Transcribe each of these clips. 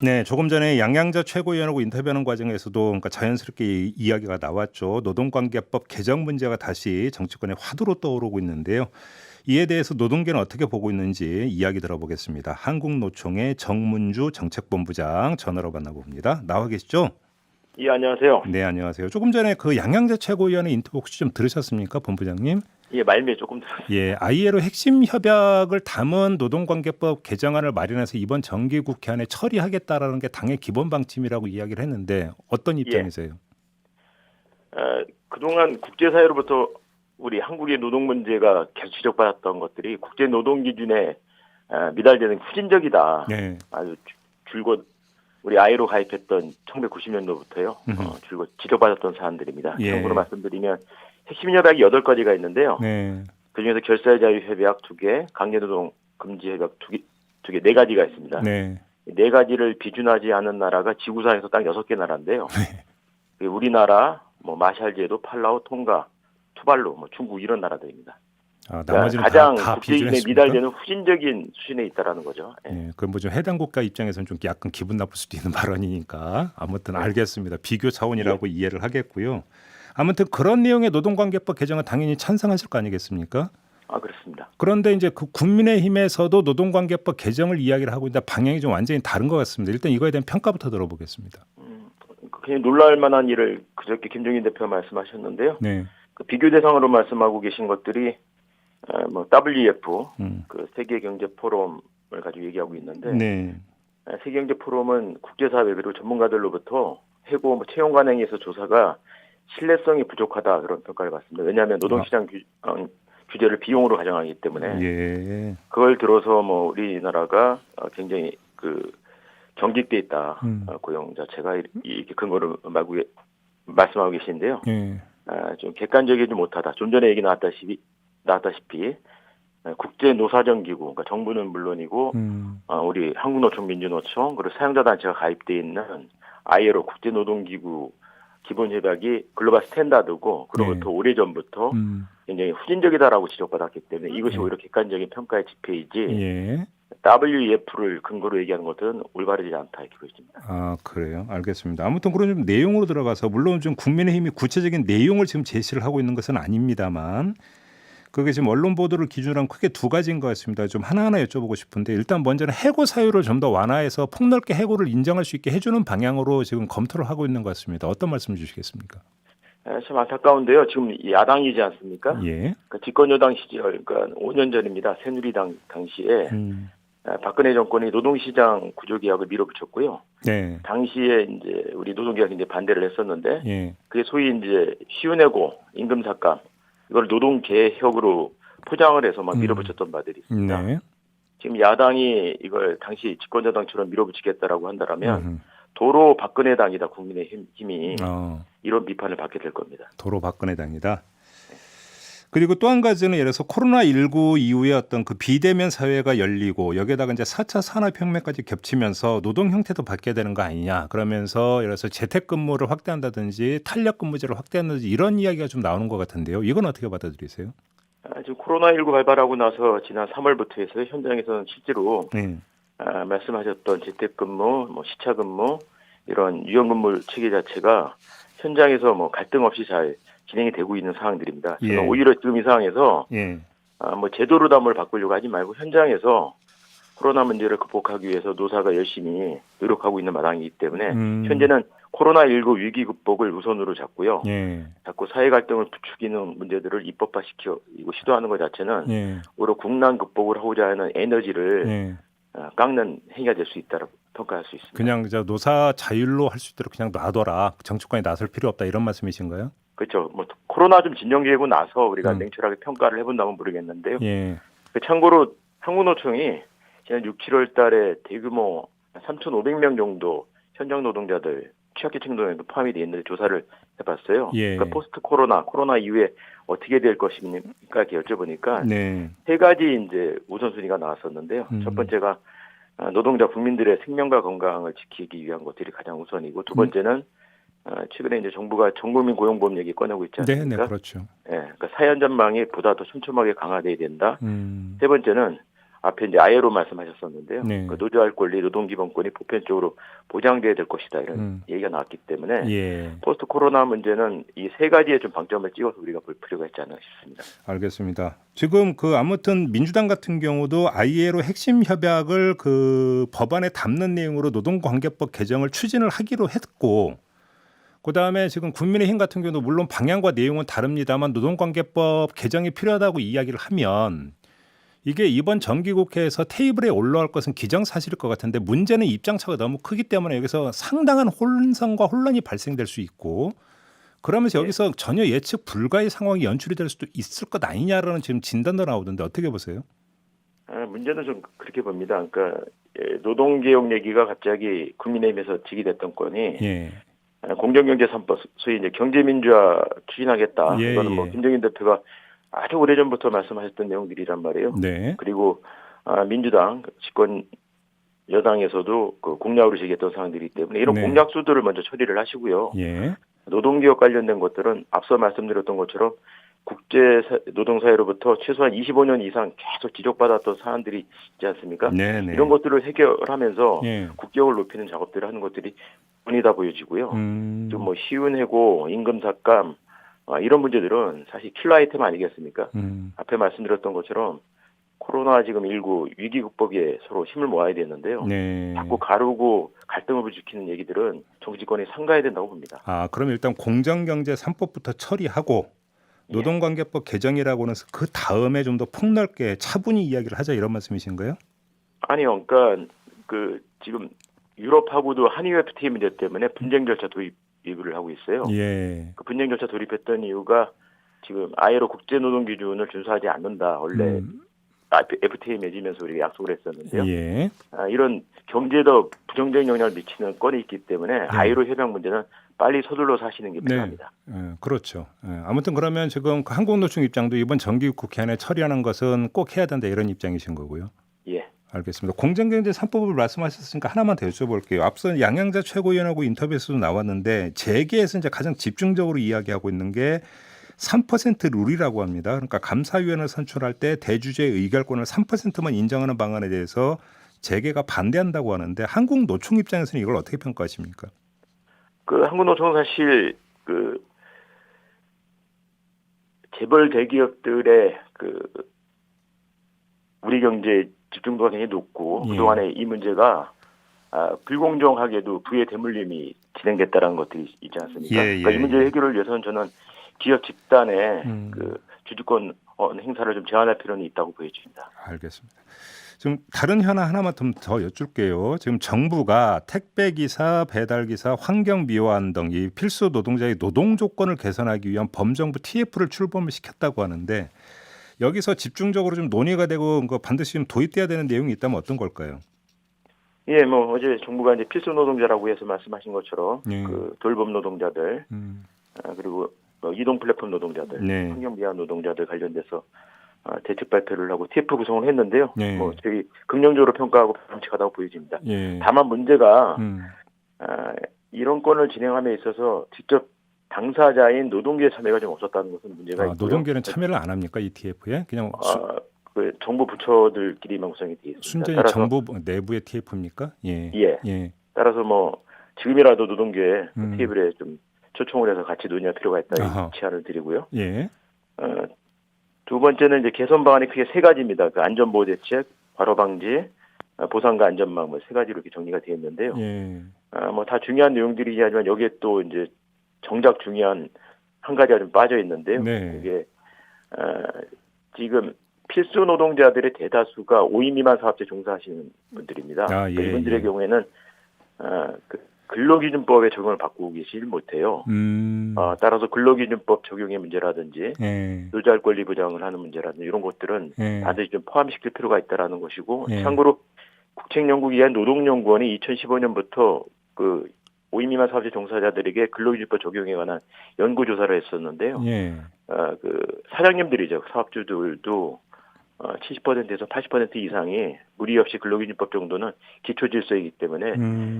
네, 조금 전에 양양자 최고위원하고 인터뷰하는 과정에서도 그러니까 자연스럽게 이야기가 나왔죠. 노동관계법 개정 문제가 다시 정치권의 화두로 떠오르고 있는데요. 이에 대해서 노동계는 어떻게 보고 있는지 이야기 들어보겠습니다. 한국노총의 정문주 정책본부장 전화로 만나봅니다. 나와 계시죠? 예, 안녕하세요. 네, 안녕하세요. 조금 전에 그 양양자 최고위원의 인터뷰 혹시 좀 들으셨습니까, 본부장님? 예, 말미에 조금 들었습니다. 예, ILO 핵심 협약을 담은 노동관계법 개정안을 마련해서 이번 정기국회 안에 처리하겠다라는 게 당의 기본 방침이라고 이야기를 했는데 어떤 예, 입장이세요? 그동안 국제사회로부터 우리 한국의 노동 문제가 계속 지적받았던 것들이 국제노동기준에 미달되는 후진적이다. 네. 아주 줄곧 우리 아이로 가입했던 1990년도부터요. 줄곧 지적받았던 사안들입니다. 예. 참고로 말씀드리면 핵심 협약이 8가지가 있는데요. 네. 그중에서 결사자유협약 2개, 강제노동 금지협약 2개, 4가지가 있습니다. 네. 이 4가지를 비준하지 않은 나라가 지구상에서 딱 6개 나라인데요. 우리나라, 마샬 제도, 팔라우, 톤가, 투발루, 중국 이런 나라들입니다. 아, 그러니까 나머지는 가장 다 국제기준에 비준했습니까? 미달되는 후진적인 수준에 있다라는 거죠. 예. 예, 그건 뭐 좀 해당 국가 입장에서는 좀 약간 기분 나쁠 수도 있는 발언이니까 아무튼 알겠습니다. 비교 차원이라고 이해를 하겠고요. 아무튼 그런 내용의 노동관계법 개정은 당연히 찬성하실 거 아니겠습니까? 그렇습니다. 그런데 이제 그 국민의힘에서도 노동관계법 개정을 이야기를 하고 있는데 방향이 좀 완전히 다른 것 같습니다. 일단 이거에 대한 평가부터 들어보겠습니다. 그냥 놀랄 만한 일을 그저께 김종인 대표가 말씀하셨는데요. 네. 그 비교 대상으로 말씀하고 계신 것들이 WEF, 그 세계경제 포럼을 가지고 얘기하고 있는데 네. 세계경제 포럼은 국제사회 그리고 전문가들로부터 해고 채용 관행에서 조사가 신뢰성이 부족하다 그런 평가를 받습니다. 왜냐하면 노동시장 규제를 비용으로 가정하기 때문에 예. 그걸 들어서 우리나라가 굉장히 그 경직돼 있다. 고용 자체가 이렇게 근거를 말씀하고 계신데요. 예. 좀 객관적이지 못하다. 좀 전에 얘기 나왔다시피 국제노사정기구, 그러니까 정부는 물론이고 우리 한국노총, 민주노총 그리고 사용자단체가 가입돼 있는 ILO 국제노동기구 기본협약이 글로벌 스탠다드고 그로부터 오래전부터 굉장히 후진적이다라고 지적받았기 때문에 이것이 오히려 객관적인 평가의 지표이지 예. WEF를 근거로 얘기하는 것은 올바르지 않다 이렇게 보입니다. 아, 그래요. 알겠습니다. 아무튼 그런 좀 내용으로 들어가서 물론 좀 국민의힘이 구체적인 내용을 지금 제시를 하고 있는 것은 아닙니다만 그게 지금 언론 보도를 기준으로 한 크게 두 가지인 것 같습니다. 좀 하나하나 여쭤보고 싶은데 일단 먼저는 해고 사유를 좀 더 완화해서 폭넓게 해고를 인정할 수 있게 해주는 방향으로 지금 검토를 하고 있는 것 같습니다. 어떤 말씀 주시겠습니까? 참 안타까운데요. 지금 야당이지 않습니까? 예. 그 집권여당 시절, 그러니까 5년 전입니다. 새누리당 당시에 박근혜 정권이 노동시장 구조개혁을 밀어붙였고요. 네. 당시에 이제 우리 노동계가 이제 반대를 했었는데, 예. 그게 소위 이제 쉬운 해고, 임금 삭감, 이걸 노동개혁으로 포장을 해서 막 밀어붙였던 바들이 있습니다. 네. 지금 야당이 이걸 당시 집권여당처럼 밀어붙이겠다라고 한다면 도로 박근혜당이다 국민의힘이 이런 비판을 받게 될 겁니다. 도로 박근혜당이다. 그리고 또 한 가지는 예를 들어서 코로나19 이후에 어떤 그 비대면 사회가 열리고 여기에다가 이제 4차 산업혁명까지 겹치면서 노동 형태도 바뀌어야 되는 거 아니냐. 그러면서 예를 들어서 재택근무를 확대한다든지 탄력근무제를 확대한다든지 이런 이야기가 좀 나오는 것 같은데요. 이건 어떻게 받아들이세요? 지금 코로나19 발발하고 나서 지난 3월부터 해서 현장에서는 실제로 말씀하셨던 재택근무, 시차근무 이런 유연근무 체계 자체가 현장에서 갈등 없이 잘 진행이 되고 있는 상황들입니다. 저는 오히려 지금 이 상황에서 제도로 뭘 바꾸려고 하지 말고 현장에서 코로나 문제를 극복하기 위해서 노사가 열심히 노력하고 있는 마당이기 때문에 현재는 코로나19 위기 극복을 우선으로 잡고요. 자꾸 사회 갈등을 부추기는 문제들을 입법화시키고 시도하는 것 자체는 오히려 국난 극복을 하고자 하는 에너지를 깎는 행위가 될 수 있다고 평가할 수 있습니다. 그냥 노사 자율로 할 수 있도록 그냥 놔둬라. 정치권이 나설 필요 없다 이런 말씀이신가요? 그렇죠. 코로나 좀 진정되고 나서 우리가 냉철하게 평가를 해본다면 모르겠는데요. 참고로 한국노총이 지난 6, 7월 달에 대규모 3,500명 정도 현장 노동자들 취약계층 노동자도 포함이 되어 있는데 조사를 해봤어요. 그러니까 포스트 코로나 이후에 어떻게 될 것입니까? 이렇게 여쭤보니까 세 가지 이제 우선순위가 나왔었는데요. 첫 번째가 노동자 국민들의 생명과 건강을 지키기 위한 것들이 가장 우선이고 두 번째는 최근에 이제 정부가 전국민 고용보험 얘기 꺼내고 있지 않습니까? 네, 그렇죠. 그러니까 사회 안전망이 보다 더 촘촘하게 강화돼야 된다. 세 번째는 앞에 이제 아예로 말씀하셨었는데요. 네. 그 노조할 권리, 노동기본권이 보편적으로 보장돼야 될 것이다 이런 얘기가 나왔기 때문에 예. 포스트 코로나 문제는 이 세 가지에 좀 방점을 찍어서 우리가 볼 필요가 있지 않나 싶습니다. 알겠습니다. 지금 아무튼 민주당 같은 경우도 ILO 핵심 협약을 법안에 담는 내용으로 노동관계법 개정을 추진을 하기로 했고, 그다음에 지금 국민의힘 같은 경우도 물론 방향과 내용은 다릅니다만 노동관계법 개정이 필요하다고 이야기를 하면 이게 이번 정기국회에서 테이블에 올라올 것은 기정사실일 것 같은데, 문제는 입장차가 너무 크기 때문에 여기서 상당한 혼선과 혼란이 발생될 수 있고, 그러면서 여기서 전혀 예측 불가의 상황이 연출이 될 수도 있을 것 아니냐라는 지금 진단도 나오던데 어떻게 보세요? 문제는 좀 그렇게 봅니다. 그러니까 노동개혁 얘기가 갑자기 국민의힘에서 지기됐던 건이 예. 공정경제 3법, 소위 이제 경제민주화 추진하겠다. 예, 이거는 뭐 예. 김정인 대표가 아주 오래전부터 말씀하셨던 내용들이란 말이에요. 네. 그리고 민주당 집권 여당에서도 그 공약으로 제기했던 사항들이기 때문에 이런 네. 공약수들을 먼저 처리를 하시고요. 예. 노동개혁 관련된 것들은 앞서 말씀드렸던 것처럼 국제 노동사회로부터 최소한 25년 이상 계속 지적받았던 사안들이 있지 않습니까? 네, 네. 이런 것들을 해결하면서 예. 국격을 높이는 작업들을 하는 것들이 본이다 보여지고요. 음. 좀 뭐 쉬운 해고, 임금 삭감 이런 문제들은 사실 킬러 아이템 아니겠습니까? 앞에 말씀드렸던 것처럼 코로나 지금 19 위기 극복에 서로 힘을 모아야 되는데요. 네. 자꾸 가르고 갈등을 부추기는 얘기들은 정치권이 삼가해야 된다고 봅니다. 그럼 일단 공정경제 3법부터 처리하고 노동관계법 개정이라고는 그 다음에 좀 더 폭넓게 차분히 이야기를 하자 이런 말씀이신가요? 아니요. 그러니까 지금 유럽하고도 한일 FTA 문제 때문에 분쟁 절차 도입을 하고 있어요. 예. 그 분쟁 절차 도입했던 이유가 지금 ILO 국제노동 기준을 준수하지 않는다. 원래 FTA 맺으면서 우리가 약속을 했었는데요. 예. 이런 경제도 부정적인 영향을 미치는 건이 있기 때문에 ILO 협약 문제는 빨리 서둘러서 하시는 게 필요합니다. 네. 그렇죠. 아무튼 그러면 지금 한국노총 입장도 이번 정기국회 안에 처리하는 것은 꼭 해야 된다 이런 입장이신 거고요. 예. 알겠습니다. 공정경제 3법을 말씀하셨으니까 하나만 더 여쭤볼게요. 앞서 양양자 최고위원하고 인터뷰에서도 나왔는데 재계에서 이제 가장 집중적으로 이야기하고 있는 게 3% 룰이라고 합니다. 그러니까 감사위원을 선출할 때 대주주의 의결권을 3%만 인정하는 방안에 대해서 재계가 반대한다고 하는데 한국 노총 입장에서는 이걸 어떻게 평가하십니까? 한국노총은 사실 재벌 대기업들의 우리 경제 집중도가 굉장히 높고 그동안에 이 문제가 불공정하게도 부의 대물림이 진행됐다는 것들이 있지 않습니까? 그러니까 이 문제 해결을 위해서는 저는 기업 집단의 주주권 행사를 좀 제한할 필요는 있다고 보여집니다. 알겠습니다. 좀 다른 현안 하나만 좀 더 여쭐게요. 지금 정부가 택배기사, 배달기사, 환경미화원 등 이 필수 노동자의 노동 조건을 개선하기 위한 범정부 TF를 출범을 시켰다고 하는데 여기서 집중적으로 좀 논의가 되고 반드시 좀 도입돼야 되는 내용이 있다면 어떤 걸까요? 예, 뭐 어제 정부가 이제 필수 노동자라고 해서 말씀하신 것처럼 돌봄 노동자들 그리고 이동 플랫폼 노동자들, 환경미화 노동자들 관련돼서 대책 발표를 하고 TF 구성을 했는데요. 뭐 저희 긍정적으로 평가하고 바람직하다고 보여집니다. 다만 문제가 이런 건을 진행함에 있어서 직접 당사자인 노동계의 참여가 좀 없었다는 것은 문제가 있고요. 노동계는 참여를 안 합니까? 이 TF에? 그냥 정부 부처들끼리만 구성이 되어 있습니다. 순전히 정부 내부의 TF입니까? 예. 따라서 뭐 지금이라도 노동계 테이블에 좀 초청을 해서 같이 논의할 필요가 있다 이 제안을 드리고요. 두 번째는 이제 개선 방안이 크게 세 가지입니다. 안전보호 대책, 과로 방지, 보상과 안전망 세 가지로 이렇게 정리가 되어 있는데요. 뭐 다 중요한 내용들이긴 하지만 여기에 또 이제 정작 중요한 한 가지가 좀 빠져 있는데요. 이게 지금 필수 노동자들의 대다수가 5인 미만 사업체 종사하시는 분들입니다. 이분들의 경우에는 근로기준법의 적용을 받고 계시지 못해요. 따라서 근로기준법 적용의 문제라든지 노조할 권리 보장을 하는 문제라든지 이런 것들은 반드시 좀 포함시킬 필요가 있다라는 것이고 참고로 국책연구기관 노동연구원이 2015년부터 5인 미만 사업체 종사자들에게 근로기준법 적용에 관한 연구조사를 했었는데요. 사장님들이죠. 사업주들도 70%에서 80% 이상이 무리 없이 근로기준법 정도는 기초질서이기 때문에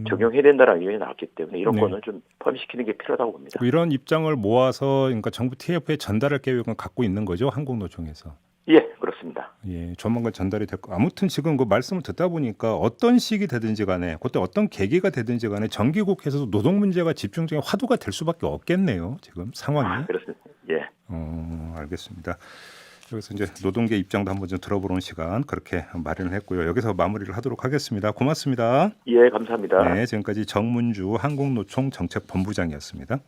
적용해야 된다는 의견이 나왔기 때문에 이런 거는 좀 포함시키는 게 필요하다고 봅니다. 이런 입장을 모아서 그러니까 정부 TF에 전달할 계획은 갖고 있는 거죠? 한국노총에서. 예, 그렇습니다. 그렇습니다. 예, 조만간 전달이 될 거. 아무튼 지금 그 말씀을 듣다 보니까 어떤 시기 되든지 간에 그때 어떤 계기가 되든지 간에 정기국회에서도 노동 문제가 집중적인 화두가 될 수밖에 없겠네요. 지금 상황이. 그렇습니다. 예. 알겠습니다. 여기서 이제 노동계 입장도 한번 좀 들어보는 시간 그렇게 마련을 했고요. 여기서 마무리를 하도록 하겠습니다. 고맙습니다. 예, 감사합니다. 네, 지금까지 정문주 한국노총 정책본부장이었습니다.